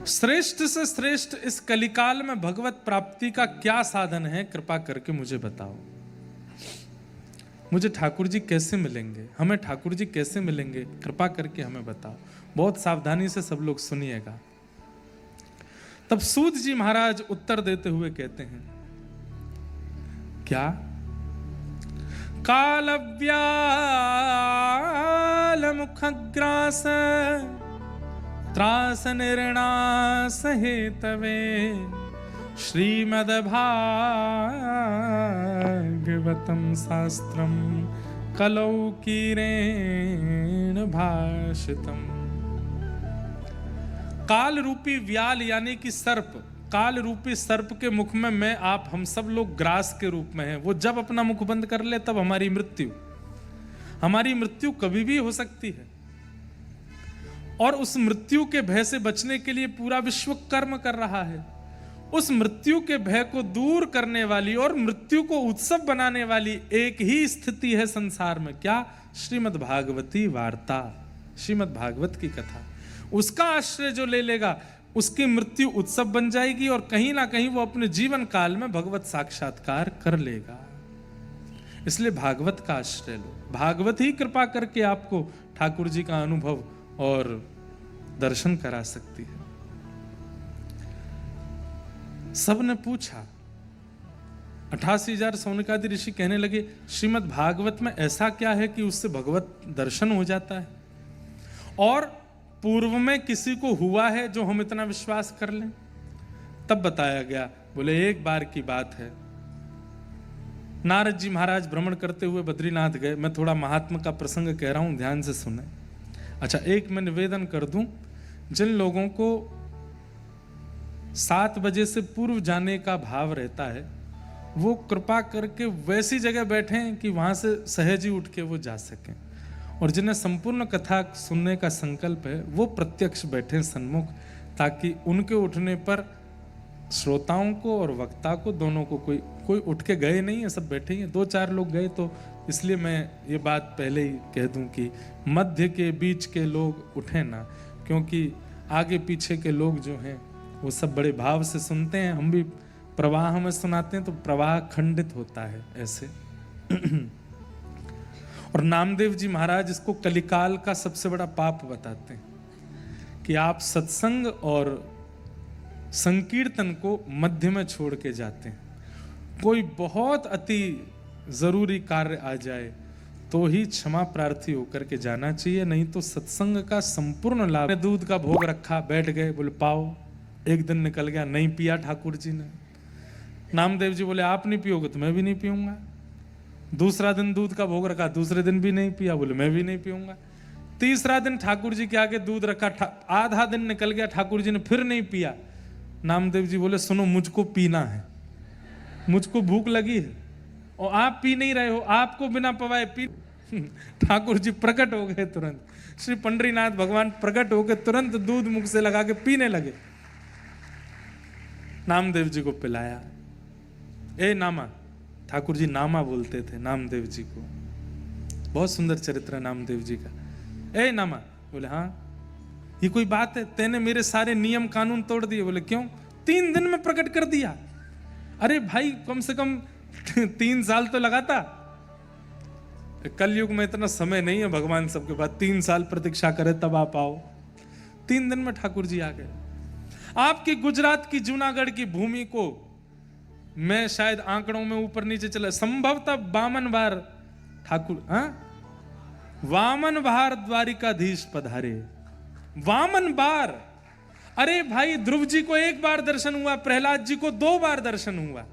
श्रेष्ठ से श्रेष्ठ इस कलिकाल में भगवत प्राप्ति का क्या साधन है, कृपा करके मुझे बताओ। मुझे ठाकुर जी कैसे मिलेंगे, हमें ठाकुर जी कैसे मिलेंगे, कृपा करके हमें बताओ। बहुत सावधानी से सब लोग सुनिएगा। तब सूत जी महाराज उत्तर देते हुए कहते हैं, क्या? कालव्याल मुखग्रास त्रास निर्णास हेतवे श्रीमद्भागवतम शास्त्रम कलौ कीरेण भाषितम। काल रूपी व्याल यानी कि सर्प, काल रूपी सर्प के मुख में मैं आप हम सब लोग ग्रास के रूप में हैं। वो जब अपना मुख बंद कर ले तब हमारी मृत्यु कभी भी हो सकती है। और उस मृत्यु के भय से बचने के लिए पूरा विश्व कर्म कर रहा है। उस मृत्यु के भय को दूर करने वाली और मृत्यु को उत्सव बनाने वाली एक ही स्थिति है संसार में। क्या? श्रीमद् भागवती वार्ता, श्रीमद् भागवत की कथा। उसका आश्रय जो ले लेगा उसकी मृत्यु उत्सव बन जाएगी और कहीं ना कहीं वो अपने जीवन काल में भगवत साक्षात्कार कर लेगा। इसलिए भागवत का आश्रय लो। भागवत ही कृपा करके आपको ठाकुर जी का अनुभव और दर्शन करा सकती है। सबने पूछा, 88,000 सौनकादि ऋषि कहने लगे, श्रीमद् भागवत में ऐसा क्या है कि उससे भगवत दर्शन हो जाता है? और पूर्व में किसी को हुआ है जो हम इतना विश्वास कर लें? तब बताया गया, बोले एक बार की बात है, नारद जी महाराज भ्रमण करते हुए बद्रीनाथ गए। मैं थोड़ा महात्मा का प्रसंग कह रहा हूं, ध्यान से सुने। अच्छा, एक मैं निवेदन कर दूं, जिन लोगों को 7 बजे से पूर्व जाने का भाव रहता है वो कृपा करके वैसी जगह बैठें कि वहां से सहज ही उठ के वो जा सकें। और जिन्हें संपूर्ण कथा सुनने का संकल्प है वो प्रत्यक्ष बैठें सन्मुख, ताकि उनके उठने पर श्रोताओं को और वक्ता को दोनों को, कोई उठ के गए नहीं है, सब बैठे हैं। 2-4 लोग गए तो इसलिए मैं ये बात पहले ही कह दूं कि मध्य के बीच के लोग उठे ना, क्योंकि आगे पीछे के लोग जो हैं वो सब बड़े भाव से सुनते हैं। हम भी प्रवाह में सुनाते हैं तो प्रवाह खंडित होता है ऐसे। और नामदेव जी महाराज इसको कलिकाल का सबसे बड़ा पाप बताते हैं कि आप सत्संग और संकीर्तन को मध्य में छोड़ के जाते हैं। कोई बहुत अति जरूरी कार्य आ जाए तो ही क्षमा प्रार्थी होकर के जाना चाहिए, नहीं तो सत्संग का संपूर्ण लाभ। दूध का भोग रखा, बैठ गए, बोले पाओ। एक दिन निकल गया, नहीं पिया ठाकुर जी ने। नामदेव जी बोले आप नहीं पियोगे तो मैं भी नहीं पीऊंगा। दूसरा दिन दूध का भोग रखा, दूसरे दिन भी नहीं पिया, बोले मैं भी नहीं पीऊंगा। तीसरा दिन ठाकुर जी के आगे दूध रखा, आधा दिन निकल गया, ठाकुर जी ने फिर नहीं पिया। नामदेव जी बोले सुनो, मुझको पीना है, मुझको भूख लगी है और आप पी नहीं रहे हो, आपको बिना पवाए पी। ठाकुर जी प्रकट हो गए तुरंत, श्री पंडरीनाथ भगवान प्रकट हो गए, तुरंत दूध मुख से लगा के पीने लगे। नामदेव जी को पिलाया। ए नामा, ठाकुर जी नामा बोलते थे नामदेव जी को, बहुत सुंदर चरित्र है नामदेव जी का। ए नामा, बोले हाँ। ये कोई बात है, तेने मेरे सारे नियम कानून तोड़ दिए। बोले क्यों? 3 दिन में प्रकट कर दिया। अरे भाई कम से कम 3 साल तो लगाता। कलयुग में इतना समय नहीं है, भगवान सबके पास 3 साल प्रतीक्षा करे तब आप आओ। 3 दिन में ठाकुर जी आ गए। आपकी गुजरात की जूनागढ़ की भूमि को मैं शायद आंकड़ों में ऊपर नीचे चला, संभवतः 52 बार ठाकुर, वामन बार द्वारिकाधीश पधारे। 52 बार। अरे भाई ध्रुव जी को 1 बार दर्शन हुआ, प्रहलाद जी को 2 बार दर्शन हुआ,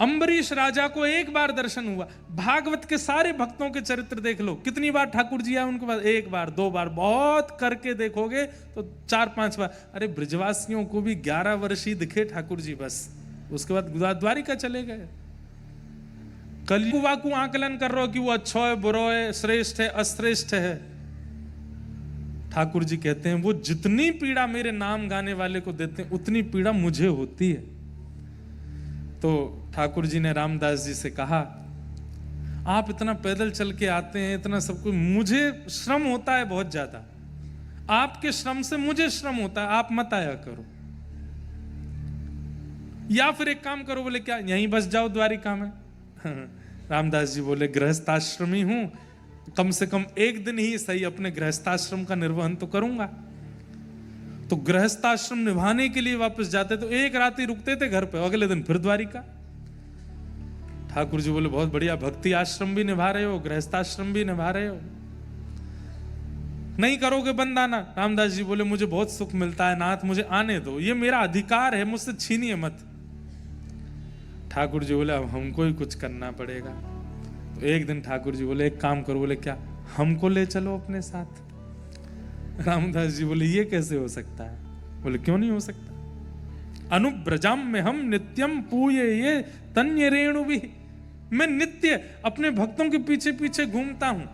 अम्बरीश राजा को 1 बार दर्शन हुआ। भागवत के सारे भक्तों के चरित्र देख लो, कितनी बार ठाकुर जी आए उनके पास? 1 बार 2 बार, बहुत करके देखोगे तो 4-5 बार। अरे ब्रजवासियों को भी 11 वर्ष ही दिखे ठाकुर जी, बस उसके बाद द्वारिका चले गए। कलयुग को आकलन कर रहे हो कि वो अच्छा है, बुरा है, श्रेष्ठ है, अश्रेष्ठ है। ठाकुर जी कहते हैं वो जितनी पीड़ा मेरे नाम गाने वाले को देते हैं उतनी पीड़ा मुझे होती है। तो ठाकुर जी ने रामदास जी से कहा, आप इतना पैदल चल के आते हैं, इतना सब कुछ, मुझे श्रम होता है बहुत ज्यादा। आपके श्रम से मुझे श्रम होता है, आप मत आया करो। या फिर एक काम करो, बोले क्या यहीं बस जाओ द्वारिका में। रामदास जी बोले गृहस्थाश्रमी हूं, कम से कम एक दिन ही सही अपने गृहस्थाश्रम का निर्वहन तो करूंगा। तो गृहस्थाश्रम निभाने के लिए वापस जाते तो एक रात ही रुकते थे घर पे, अगले दिन फिर द्वारिका। ठाकुर जी बोले बहुत बढ़िया, भक्ति आश्रम भी निभा रहे हो, गृहस्थाश्रम भी निभा रहे हो, नहीं करोगे बंद आना? रामदास जी बोले मुझे बहुत सुख मिलता है नाथ, मुझे आने दो, ये मेरा अधिकार है, मुझसे छीनिए मत। ठाकुर जी बोले अब हमको ही कुछ करना पड़ेगा। तो एक दिन ठाकुर जी बोले एक काम करो, बोले क्या, हमको ले चलो अपने साथ। रामदास जी बोले ये कैसे हो सकता है? बोले क्यों नहीं हो सकता? अनुब्रजाम में हम नित्यम पूये ये तन्य रेणु भी, मैं नित्य अपने भक्तों के पीछे पीछे घूमता हूं।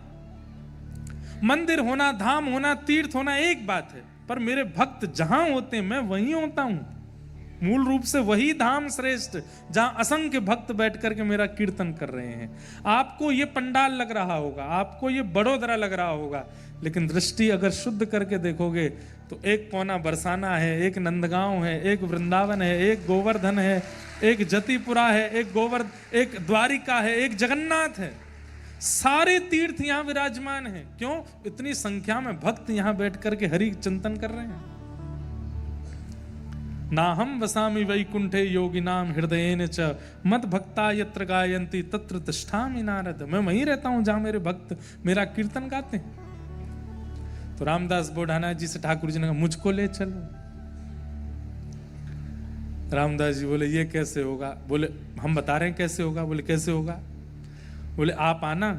मंदिर होना, धाम होना, तीर्थ होना एक बात है, पर मेरे भक्त जहां होते हैं मैं वहीं होता हूं। मूल रूप से वही धाम श्रेष्ठ, जहां असंख्य भक्त बैठ करके मेरा कीर्तन कर रहे हैं। आपको ये पंडाल लग रहा होगा, आपको ये बड़ोदरा लग रहा होगा, लेकिन दृष्टि अगर शुद्ध करके देखोगे तो एक पौना बरसाना है, एक नंदगांव है, एक वृंदावन है, एक गोवर्धन है, एक जतिपुरा है, एक द्वारिका है, एक जगन्नाथ है। सारे तीर्थ यहां विराजमान हैं। क्यों? इतनी संख्या में भक्त यहां बैठ करके हरि चिंतन कर रहे हैं। ना हम वसामि वैकुंठे योगिनाम हृदयेन च मद भक्ता यत्र गायन्ति तत्र तिष्ठामि नारद। मैं वहीं रहता हूं जहां मेरे भक्त मेरा कीर्तन गाते हैं। तो रामदास बोढ़ाना जी से ठाकुर जी ने कहा मुझको ले चलो। रामदास जी बोले ये कैसे होगा? बोले हम बता रहे हैं कैसे होगा। बोले कैसे होगा? बोले आप आना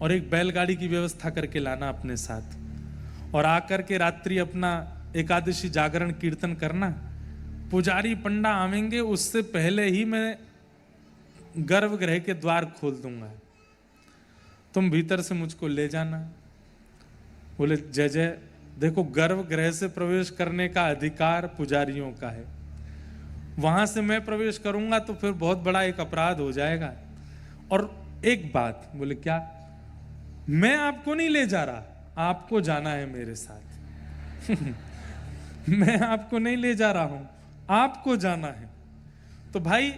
और एक बैलगाड़ी की व्यवस्था करके लाना अपने साथ, और आकर के रात्रि अपना एकादशी जागरण कीर्तन करना। पुजारी पंडा आवेंगे उससे पहले ही मैं गर्भगृह के द्वार खोल दूंगा, तुम भीतर से मुझको ले जाना। बोले जय जय। देखो गर्भगृह से प्रवेश करने का अधिकार पुजारियों का है, वहां से मैं प्रवेश करूंगा तो फिर बहुत बड़ा एक अपराध हो जाएगा। और एक बात, बोले क्या? मैं आपको नहीं ले जा रहा, आपको जाना है मेरे साथ। मैं आपको नहीं ले जा रहा हूं, आपको जाना है। तो भाई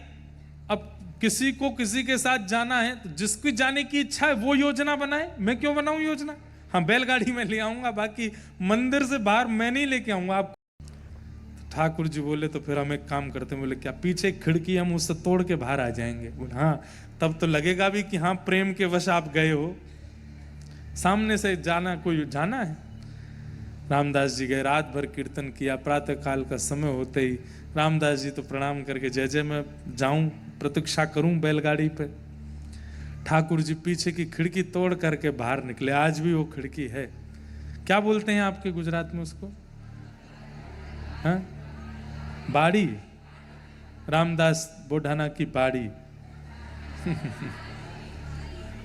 अब किसी को किसी के साथ जाना है तो जिसकी जाने की इच्छा है वो योजना बनाए, मैं क्यों बनाऊं योजना? हाँ बैलगाड़ी में ले आऊंगा, बाकी मंदिर से बाहर मैं नहीं लेके आऊंगा आप। ठाकुर जी बोले तो फिर हम एक काम करते हैं। बोले क्या? पीछे खिड़की हम उससे तोड़ के बाहर आ जाएंगे। बोले हाँ, तब तो लगेगा भी कि हाँ प्रेम के वश आप गए हो, सामने से जाना कोई जाना है। रामदास जी गए, रात भर कीर्तन किया। प्रातः काल का समय होते ही रामदास जी तो प्रणाम करके जय जय मैं जाऊं, प्रतीक्षा करूं बैलगाड़ी पे। ठाकुर जी पीछे की खिड़की तोड़ करके बाहर निकले। आज भी वो खिड़की है। क्या बोलते हैं आपके गुजरात में उसको? हाँ, बाड़ी। रामदास बोढ़ाना की बाड़ी।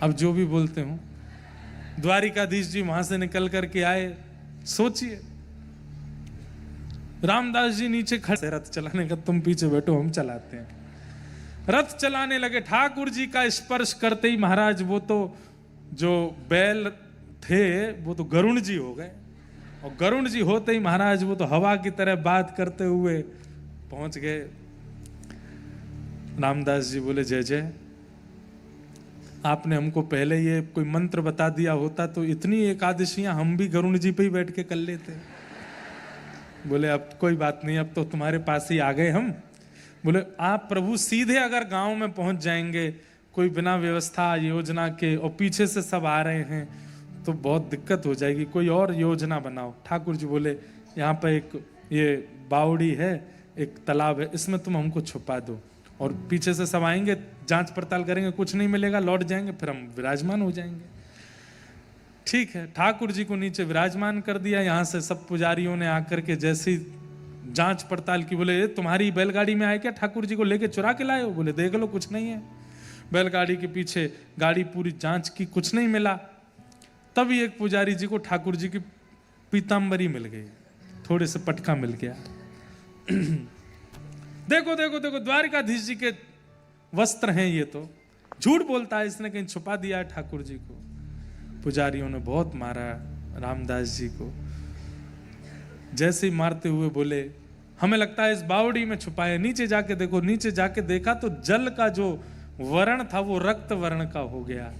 अब जो भी बोलते हो। द्वारिकाधीश जी वहां से निकल करके आए। सोचिए रामदास जी नीचे खड़े, रथ चलाने का तुम पीछे बैठो हम चलाते हैं। रथ चलाने लगे। ठाकुर जी का स्पर्श करते ही महाराज वो तो जो बैल थे वो तो गरुण जी हो गए, और गरुण जी होते ही महाराज वो तो हवा की तरह बात करते हुए पहुंच गए। रामदास जी बोले जय जय, आपने हमको पहले ये कोई मंत्र बता दिया होता तो इतनी एकादशियां हम भी गरुण जी पे ही बैठ के कर लेते। बोले अब कोई बात नहीं, अब तो तुम्हारे पास ही आ गए हम। बोले आप प्रभु सीधे अगर गांव में पहुंच जाएंगे कोई बिना व्यवस्था योजना के, और पीछे से सब आ रहे हैं तो बहुत दिक्कत हो जाएगी, कोई और योजना बनाओ। ठाकुर जी बोले यहाँ पर एक ये बावड़ी है, एक तालाब है, इसमें तुम हमको छुपा दो, और पीछे से सब आएंगे, जांच पड़ताल करेंगे, कुछ नहीं मिलेगा, लौट जाएंगे, फिर हम विराजमान हो जाएंगे। ठीक है, ठाकुर जी को नीचे विराजमान कर दिया। यहाँ से सब पुजारियों ने आकर के जैसी जांच पड़ताल की। बोले तुम्हारी बैलगाड़ी में आए क्या? ठाकुर जी को लेके चुरा के लाए हो? बोले देख लो कुछ नहीं है। बैलगाड़ी के पीछे गाड़ी पूरी जांच की, कुछ नहीं मिला। तभी एक पुजारी जी को ठाकुर जी की पीताम्बरी मिल गई, थोड़े से पटका मिल गया। देखो देखो देखो द्वारिकाधीश जी के वस्त्र हैं ये, तो झूठ बोलता है, इसने कहीं छुपा दिया है ठाकुर जी को। पुजारियों ने बहुत मारा रामदास जी को। जैसे ही मारते हुए बोले, हमें लगता है इस बावड़ी में छुपाए, नीचे जाके देखो। नीचे जाके देखा तो जल का जो वर्ण था वो रक्त वर्ण का हो गया।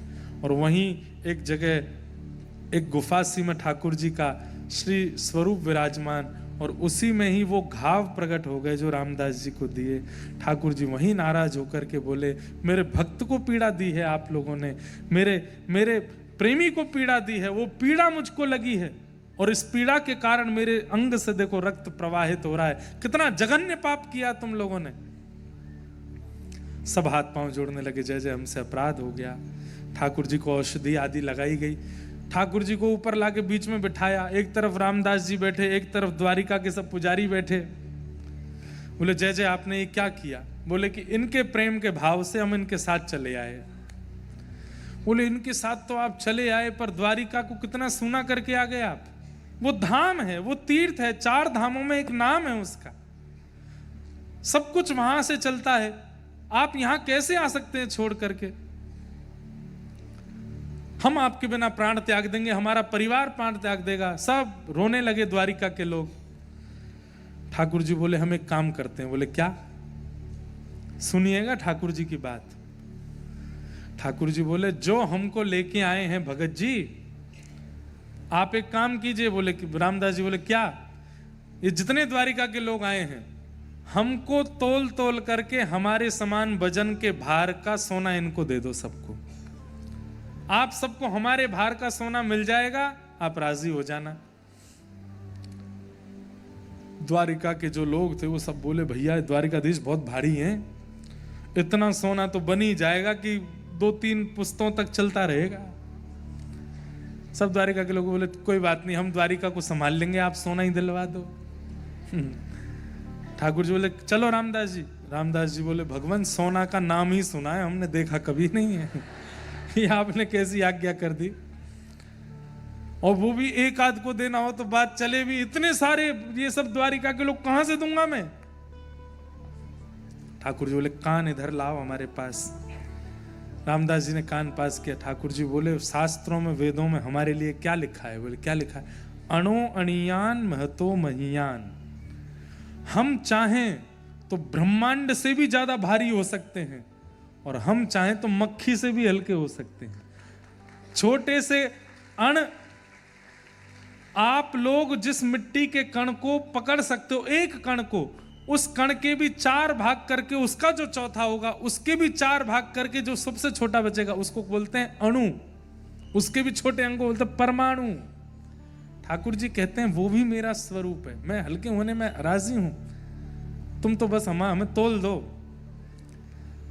और वहीं एक जगह एक गुफा सी में ठाकुर जी का श्री स्वरूप विराजमान, और उसी में ही वो घाव प्रकट हो गए जो रामदास जी को दिए। ठाकुर जी वहीं नाराज होकर के बोले, मेरे भक्त को पीड़ा दी है आप लोगों ने, मेरे प्रेमी को पीड़ा दी है, वो पीड़ा मुझको लगी है, और इस पीड़ा के कारण मेरे अंग से देखो रक्त प्रवाहित हो रहा है। कितना जघन्य पाप किया तुम लोगों ने। सब हाथ पांव जोड़ने लगे, जय जय हमसे अपराध हो गया। ठाकुर जी को औषधि आदि लगाई गई। ठाकुर जी को ऊपर लाके बीच में बिठाया। एक तरफ रामदास जी बैठे, एक तरफ द्वारिका के सब पुजारी बैठे। बोले, जय जय आपने ये क्या किया? बोले कि इनके प्रेम के भाव से हम इनके साथ चले आए। बोले, इनके साथ तो आप चले आए, पर द्वारिका को कितना सूना करके आ गए आप। वो धाम है, वो तीर्थ है, 4 धामों में एक नाम है उसका, सब कुछ वहां से चलता है। आप यहां कैसे आ सकते हैं छोड़ करके? हम आपके बिना प्राण त्याग देंगे, हमारा परिवार प्राण त्याग देगा। सब रोने लगे द्वारिका के लोग। ठाकुर जी बोले, हम एक काम करते हैं। बोले, क्या? सुनिएगा ठाकुर जी की बात। ठाकुर जी बोले, जो हमको लेके आए हैं भगत जी, आप एक काम कीजिए। बोले कि रामदास जी बोले, क्या? ये जितने द्वारिका के लोग आए हैं, हमको तोल तोल करके हमारे समान वजन के भार का सोना इनको दे दो सबको। आप सबको हमारे भार का सोना मिल जाएगा, आप राजी हो जाना। द्वारिका के जो लोग थे वो सब बोले, भैया द्वारिकाधीश बहुत भारी हैं, इतना सोना तो बन ही जाएगा कि 2-3 पुस्तों तक चलता रहेगा। सब द्वारिका के लोग बोले, कोई बात नहीं, हम द्वारिका को संभाल लेंगे, आप सोना ही दिलवा दो। ठाकुर जी बोले, चलो रामदास जी। रामदास जी बोले, भगवान सोना का नाम ही सुना है, हमने देखा कभी नहीं है। ये आपने कैसी आज्ञा कर दी? और वो भी एक आध को देना हो तो बात चले, भी इतने सारे ये सब द्वारिका के लोग कहां से दूंगा मैं? ठाकुर जी बोले, कान इधर लाओ हमारे पास। रामदास जी ने कान पास किया। ठाकुर जी बोले, शास्त्रों में वेदों में हमारे लिए क्या लिखा है? बोले, क्या लिखा है? अणो अणियान महतो महियान। हम चाहें तो ब्रह्मांड से भी ज्यादा भारी हो सकते हैं, और हम चाहें तो मक्खी से भी हल्के हो सकते हैं। छोटे से अण, आप लोग जिस मिट्टी के कण को पकड़ सकते हो, एक कण को, उस कण के भी 4 भाग करके, उसका जो चौथा होगा उसके भी 4 भाग करके जो सबसे छोटा बचेगा उसको बोलते हैं अणु। उसके भी छोटे अंग को बोलते हैं परमाणु। ठाकुर जी कहते हैं वो भी मेरा स्वरूप है, मैं हल्के होने में राजी हूं, तुम तो बस हमें तोल दो।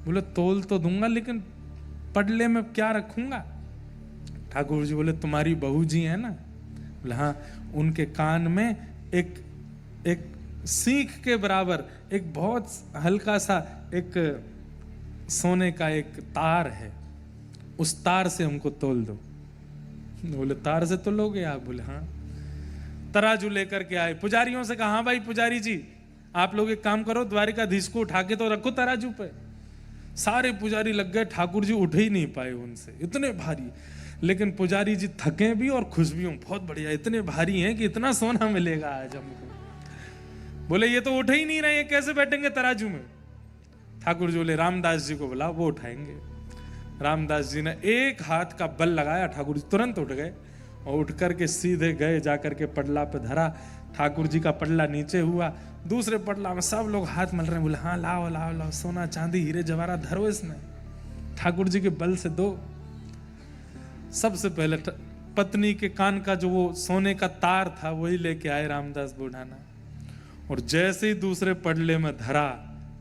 बोले, तोल तो दूंगा, लेकिन पडले में क्या रखूंगा? ठाकुर जी बोले, तुम्हारी बहू जी है ना? बोले, हाँ। उनके कान में एक सीख के बराबर एक बहुत हल्का सा एक सोने का एक तार है, उस तार से हमको तोल दो। बोले, तार से तो लोगे आप? बोले, हाँ। तराजू लेकर के आए, पुजारियों से कहा, हाँ भाई पुजारी जी, आप लोग एक काम करो, द्वारिकाधीश को उठा के तो रखो तराजू पे। सारे पुजारी लग गए, ठाकुर जी उठ ही नहीं पाए उनसे, इतने भारी। लेकिन पुजारी जी थके भी और खुश भी हों, बहुत बढ़िया, इतने भारी हैं कि इतना सोना मिलेगा आज हमको। बोले, ये तो उठ ही नहीं रहे, कैसे बैठेंगे तराजू में? ठाकुर जी बोले, रामदास जी को बुला, वो उठाएंगे। रामदास जी ने एक हाथ का बल लगाया, ठाकुर जी तुरंत उठ गए, और उठ करके सीधे गए, जाकर के पडला पे धरा। ठाकुर जी का पडला नीचे हुआ, दूसरे पडला में सब लोग हाथ मल रहे हैं। बोले, हाँ लाओ लाओ लाओ, सोना चांदी हीरे जवाहरात धरो इसमें, ठाकुर जी के बल से दो। सबसे पहले पत्नी के कान का जो वो सोने का तार था वही लेके आए रामदास बुढ़ाना, और जैसे ही दूसरे पडले में धरा,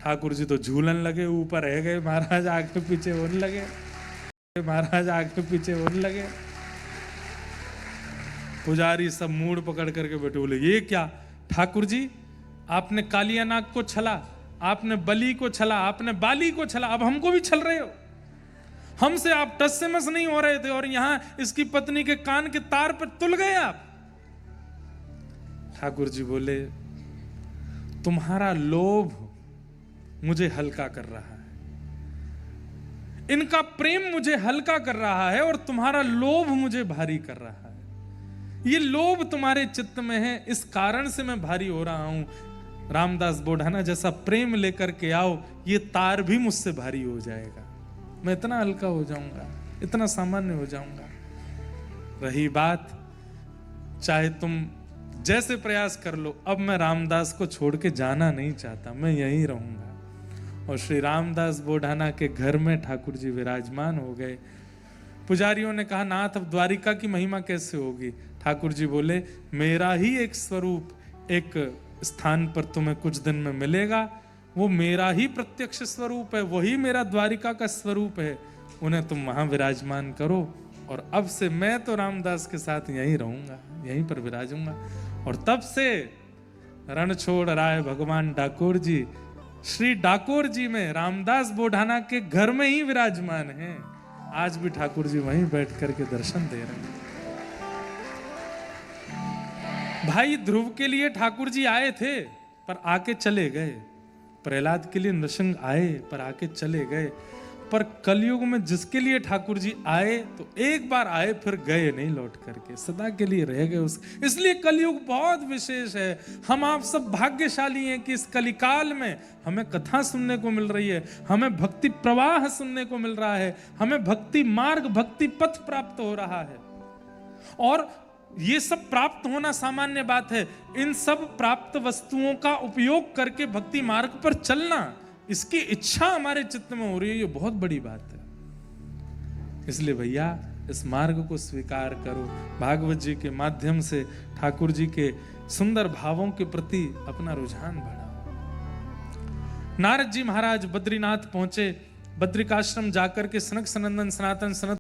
ठाकुर जी तो झूलन लगे, ऊपर रह गए, महाराज आगे पीछे होने लगे, महाराज आगे पीछे होने लगे। पुजारी सब मूड पकड़ करके बैठे। बोले, ये क्या ठाकुर जी, आपने कालिया नाग को छला, आपने बली को छला, आपने बाली को छला, अब हमको भी छल रहे हो। हमसे आप टस से मस नहीं हो रहे थे, और यहां इसकी पत्नी के कान के तार पर तुल गए आप। ठाकुर जी बोले, तुम्हारा लोभ मुझे हल्का कर रहा है, इनका प्रेम मुझे हल्का कर रहा है, और तुम्हारा लोभ मुझे भारी कर रहा है। ये लोभ तुम्हारे चित्त में है, इस कारण से मैं भारी हो रहा हूं। रामदास बोढ़ाना जैसा प्रेम लेकर के आओ, ये तार भी मुझसे भारी हो जाएगा, मैं इतना हल्का हो जाऊंगा, इतना सामान्य हो जाऊंगा। रही बात, चाहे तुम जैसे प्रयास कर लो, अब मैं रामदास को छोड़ के जाना नहीं चाहता, मैं यहीं रहूंगा। और श्री रामदास बोढ़ाना के घर में ठाकुर जी विराजमान हो गए। पुजारियों ने कहा, नाथ अब द्वारिका की महिमा कैसे होगी? ठाकुर जी बोले, मेरा ही एक स्वरूप एक स्थान पर तुम्हें कुछ दिन में मिलेगा, वो मेरा ही प्रत्यक्ष स्वरूप है, वही मेरा द्वारिका का स्वरूप है, उन्हें तुम वहां विराजमान करो। और अब से मैं तो रामदास के साथ यहीं रहूंगा, यहीं पर विराजूंगा। और तब से रण छोड़ राय भगवान डाकोर जी श्री डाकोर जी में रामदास बोढ़ाना के घर में ही विराजमान हैं। आज भी ठाकुर जी वहीं बैठ करके दर्शन दे रहे हैं। भाई ध्रुव के लिए ठाकुर जी आए थे पर आके चले गए, प्रहलाद के लिए नृसिंह आए पर आके चले गए, पर कलयुग में जिसके लिए ठाकुर जी आए तो एक बार आए फिर गए नहीं लौट करके, सदा के लिए रह गए इसलिए कलयुग बहुत विशेष है। हम आप सब भाग्यशाली हैं कि इस कलिकाल में हमें कथा सुनने को मिल रही है, हमें भक्ति प्रवाह सुनने को मिल रहा है, हमें भक्ति मार्ग भक्ति पथ प्राप्त हो रहा है। और ये सब प्राप्त होना सामान्य बात है, इन सब प्राप्त वस्तुओं का उपयोग करके भक्ति मार्ग पर चलना, इसकी इच्छा हमारे चित्त में हो रही है, ये बहुत बड़ी बात है। इसलिए भैया इस मार्ग को स्वीकार करो, भागवत जी के माध्यम से ठाकुर जी के सुंदर भावों के प्रति अपना रुझान बढ़ाओ। नारद जी महाराज बद्रीनाथ पहुंचे, बद्रिकाश्रम जाकर के सनक सनंदन सनातन सनत